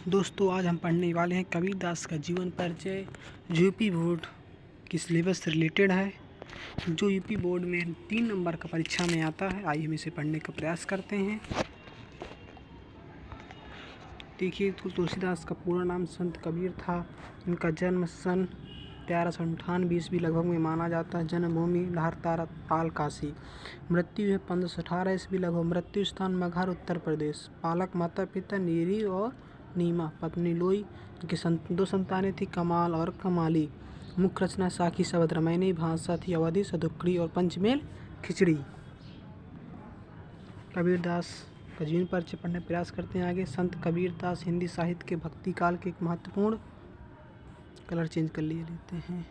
दोस्तों आज हम पढ़ने वाले हैं कबीरदास का जीवन परिचय जो यूपी बोर्ड की सिलेबस से रिलेटेड है, जो यूपी बोर्ड में 3 नंबर का परीक्षा में आता है। आइए हम इसे पढ़ने का प्रयास करते हैं। देखिए, तुलसीदास का पूरा नाम संत कबीर था। इनका जन्म सन 1398 ईस्वी लगभग में माना जाता है। जन्मभूमि लाहौर ताल काशी। मृत्यु है 1518 ईस्वी लगभग। मृत्यु स्थान मगहर उत्तर प्रदेश। पालक माता पिता नीरी और नीमा, पत्नी लोई। इनकी 2 संतानें थी, कमाल और कमाली। मुख्य रचना साखी शब्द रामायणी भाषा थी अवधि सदुक्री और पंचमेल खिचड़ी। कबीरदास का जीवन परिचय पढ़ने का प्रयास करते हैं आगे। संत कबीरदास हिंदी साहित्य के भक्ति काल के एक महत्वपूर्ण कलर चेंज कर लेते हैं।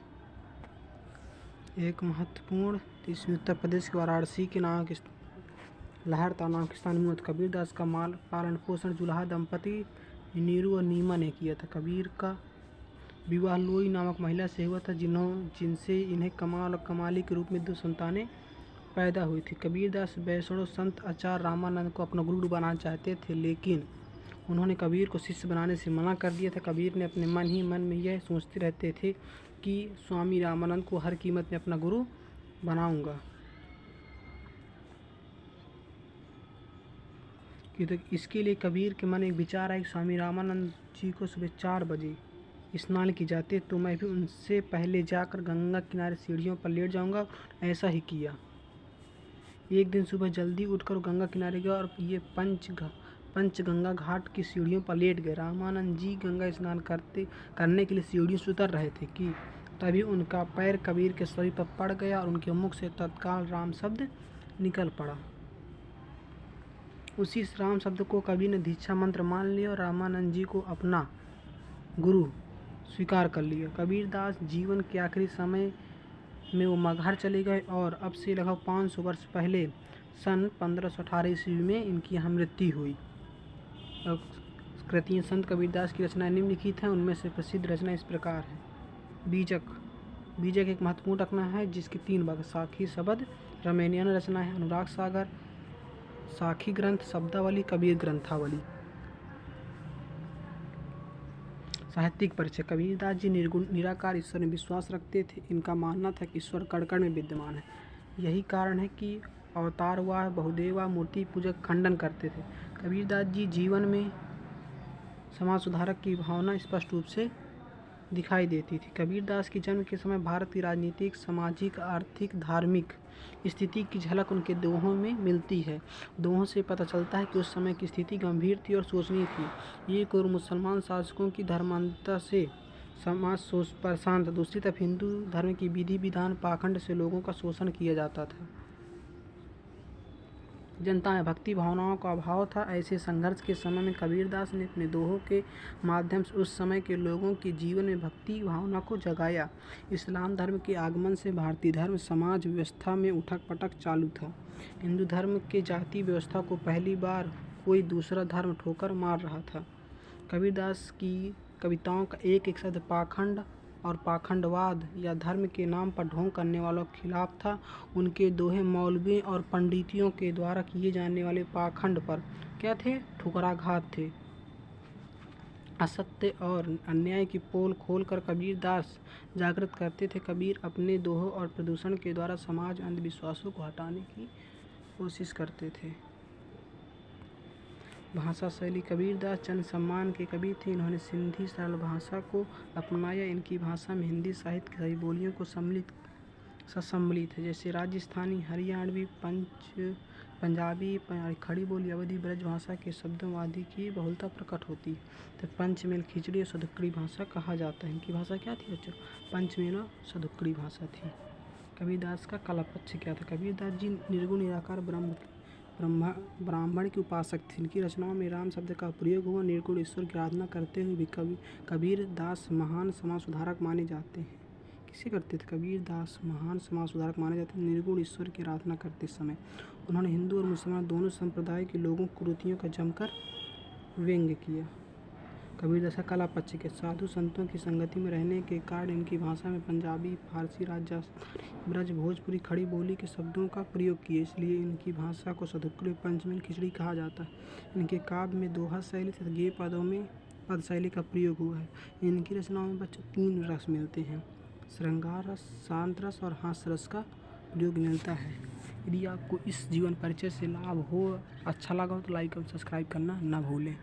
एक महत्वपूर्ण इसमें उत्तर प्रदेश के वाराणसी के नाम के लाहौर नाम के स्थान में कबीरदास का माल पालन पोषण जुलाहा दंपति नीरू और नीमा ने किया था। कबीर का विवाह लोई नामक महिला से हुआ था, जिनसे इन्हें कमाल और कमाली के रूप में 2 संतानें पैदा हुई थी। कबीरदास वैष्णव संत आचार्य रामानंद को अपना गुरु बनाना चाहते थे, लेकिन उन्होंने कबीर को शिष्य बनाने से मना कर दिया था। कबीर ने अपने मन ही मन में यह सोचते रहते थे कि स्वामी रामानंद को हर कीमत में अपना गुरु बनाऊंगा। तो इसके लिए कबीर के मन में एक विचार आया कि स्वामी रामानंद जी को सुबह 4 बजे स्नान की जाते तो मैं भी उनसे पहले जाकर गंगा किनारे सीढ़ियों पर लेट जाऊंगा। ऐसा ही किया। एक दिन सुबह जल्दी उठकर गंगा किनारे गया और ये पंचगंगा घाट की सीढ़ियों पर लेट गए। रामानंद जी गंगा स्नान करने के लिए सीढ़ियों से उतर रहे थे कि तभी उनका पैर कबीर के शरीर पर पड़ गया और उनके मुख से तत्काल राम शब्द निकल पड़ा। उसी राम शब्द को कबीर ने दीक्षा मंत्र मान लिया और रामानंद जी को अपना गुरु स्वीकार कर लिया। कबीरदास जीवन के आखिरी समय में वो मगहर चले गए और अब से लगभग 500 वर्ष पहले सन 1518 ईस्वी में इनकी यहाँ मृत्यु हुई। कृतियाँ संत कबीरदास की रचनाएं निम्नलिखित हैं। उनमें से प्रसिद्ध रचना इस प्रकार है। बीजक एक महत्वपूर्ण रचना है जिसके 3 भाग। साखी शब्द रामायणीय रचना है। अनुराग सागर, साखी ग्रंथ, शब्दावली, कबीर ग्रंथावली। साहित्यिक परिचय। कबीरदास जी निर्गुण निराकार ईश्वर में विश्वास रखते थे। इनका मानना था कि ईश्वर कण कण में विद्यमान है। यही कारण है कि अवतारवाद बहुदेवा मूर्ति पूजक खंडन करते थे। कबीरदास जी जीवन में समाज सुधारक की भावना स्पष्ट रूप से दिखाई देती थी। कबीरदास के जन्म के समय भारत की राजनीतिक, सामाजिक, आर्थिक, धार्मिक स्थिति की झलक उनके दोहों में मिलती है। दोहों से पता चलता है कि उस समय की स्थिति गंभीर थी और शोचनीय थी। एक ओर मुसलमान शासकों की धर्मांधता से समाज परेशान था, दूसरी तरफ हिंदू धर्म की विधि विधान पाखंड से लोगों का शोषण किया जाता था। जनता में भक्ति भावनाओं का अभाव था। ऐसे संघर्ष के समय में कबीरदास ने अपने दोहों के माध्यम से उस समय के लोगों के जीवन में भक्ति भावना को जगाया। इस्लाम धर्म के आगमन से भारतीय धर्म समाज व्यवस्था में उठक पटक चालू था। हिंदू धर्म के जाति व्यवस्था को पहली बार कोई दूसरा धर्म ठोकर मार रहा था। कबीरदास की कविताओं का एक शब्द पाखंड और पाखंडवाद या धर्म के नाम पर ढोंग करने वालों के खिलाफ था। उनके दोहे मौलवियों और पंडितियों के द्वारा किए जाने वाले पाखंड पर क्या थे? ठुकराघात थे। असत्य और अन्याय की पोल खोलकर कबीरदास जागृत करते थे। कबीर अपने दोहों और प्रदूषण के द्वारा समाज अंधविश्वासों को हटाने की कोशिश करते थे। भाषा शैली। कबीरदास जन सम्मान के कवि थे। इन्होंने सिंधी सरल भाषा को अपनाया। इनकी भाषा में हिंदी साहित्य की सभी बोलियों को सम्मिलित है, जैसे राजस्थानी, हरियाणवी, पंजाबी, खड़ी बोली, अवधी ब्रज भाषा के शब्दों आदि की बहुलता प्रकट होती है। तो पंचमेल खिचड़ी और सदुक्कड़ी भाषा कहा जाता है। इनकी भाषा क्या थी बच्चों? पंचमेल और सदुक्कड़ी भाषा थी। कबीरदास का कला पक्ष क्या था? कबीरदास जी निर्गुण निराकार ब्राह्मण के उपासक थे। इनकी रचनाओं में राम शब्द का प्रयोग हुआ। निर्गुण ईश्वर की आराधना करते हुए भी कबीरदास महान समाज सुधारक माने जाते हैं। किसे करते थे? कबीरदास महान समाज सुधारक माने जाते हैं। निर्गुण ईश्वर की आराधना करते समय उन्होंने हिंदू और मुसलमान दोनों संप्रदाय के लोगों की कुरीतियों का जमकर व्यंग्य किया। कबीरदास का कला पक्ष के साधु संतों की संगति में रहने के कारण इनकी भाषा में पंजाबी, फारसी, राजस्थानी, ब्रज, भोजपुरी, खड़ी बोली के शब्दों का प्रयोग किया। इसलिए इनकी भाषा को सदुक्कड़ी पंचमेल खिचड़ी कहा जाता है। इनके काव्य में दोहा शैली तथा गेय पदों में पद शैली का प्रयोग हुआ है। इनकी रचनाओं में बच्चों 3 रस मिलते हैं, श्रृंगार रस, शांत रस और हास्य रस का प्रयोग मिलता है। यदि आपको इस जीवन परिचय से लाभ हो, अच्छा लगा हो तो लाइक और सब्सक्राइब करना ना भूलें।